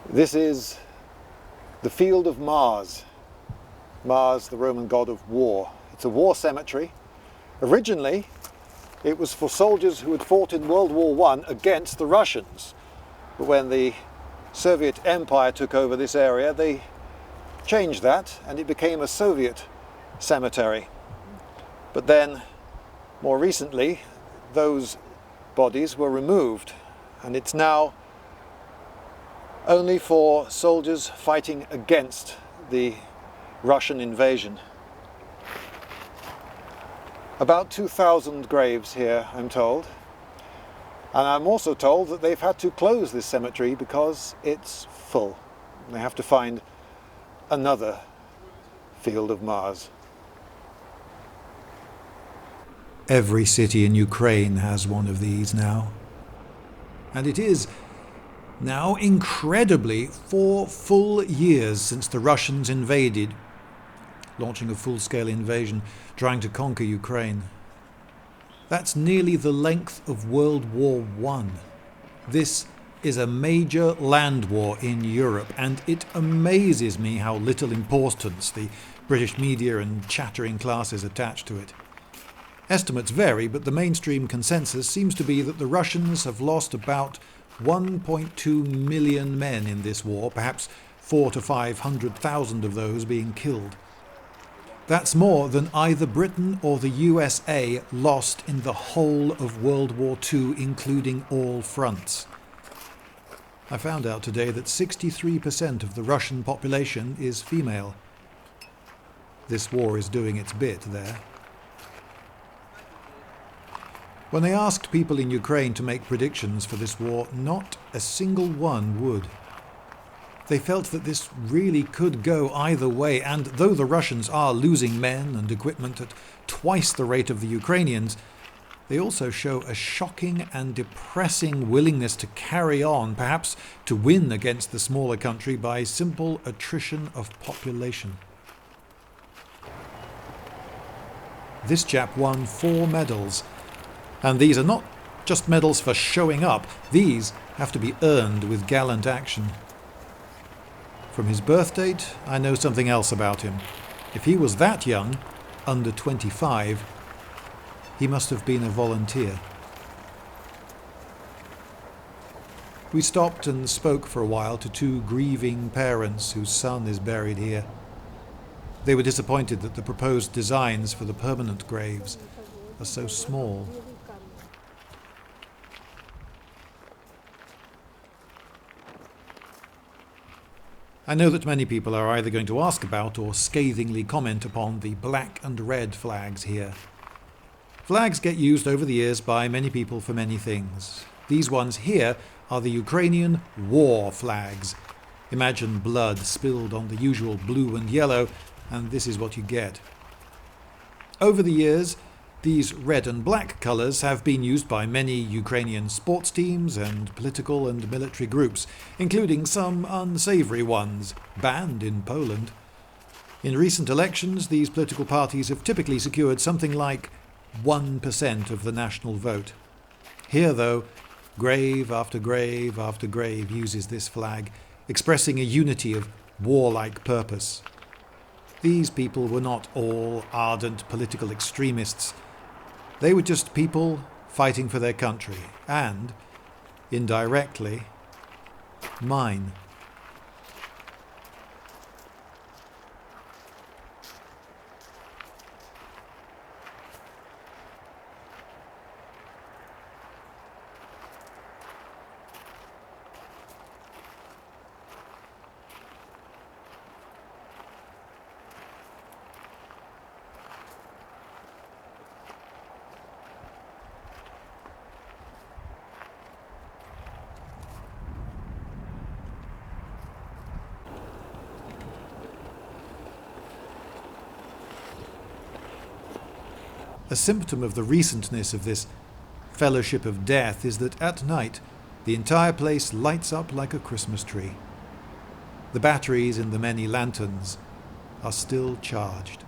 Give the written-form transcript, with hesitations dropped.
This is the field of Mars. Mars, the Roman god of war. It's a war cemetery. Originally, it was for soldiers who had fought in World War I against the Russians. But when the Soviet Empire took over this area, they changed that and it became a Soviet cemetery. But then, more recently, those bodies were removed, and it's now only for soldiers fighting against the Russian invasion. About 2,000 graves here, I'm told. And I'm also told that they've had to close this cemetery because it's full. They have to find another field of Mars. Every city in Ukraine has one of these now. And it is now incredibly 4 full years since the Russians invaded, launching a full-scale invasion, trying to conquer Ukraine. That's nearly the length of World War I. This is a major land war in Europe, and it amazes me how little importance the British media and chattering classes attach to it. Estimates vary, but the mainstream consensus seems to be that the Russians have lost about 1.2 million men in this war, perhaps 400,000 to 500,000 of those being killed. That's more than either Britain or the USA lost in the whole of World War II, including all fronts. I found out today that 63% of the Russian population is female. This war is doing its bit there. When I asked people in Ukraine to make predictions for this war, not a single one would. They felt that this really could go either way, and though the Russians are losing men and equipment at twice the rate of the Ukrainians, they also show a shocking and depressing willingness to carry on, perhaps to win against the smaller country by simple attrition of population. This chap won 4 medals. And these are not just medals for showing up. These have to be earned with gallant action. From his birth date, I know something else about him. If he was that young, under 25, he must have been a volunteer. We stopped and spoke for a while to 2 grieving parents whose son is buried here. They were disappointed that the proposed designs for the permanent graves are so small. I know that many people are either going to ask about or scathingly comment upon the black and red flags here. Flags get used over the years by many people for many things. These ones here are the Ukrainian war flags. Imagine blood spilled on the usual blue and yellow, and this is what you get. Over the years, these red and black colours have been used by many Ukrainian sports teams and political and military groups, including some unsavoury ones, banned in Poland. In recent elections, these political parties have typically secured something like 1% of the national vote. Here, though, grave after grave after grave uses this flag, expressing a unity of warlike purpose. These people were not all ardent political extremists. They were just people fighting for their country, and, indirectly, mine. A symptom of the recentness of this fellowship of death is that at night the entire place lights up like a Christmas tree. The batteries in the many lanterns are still charged.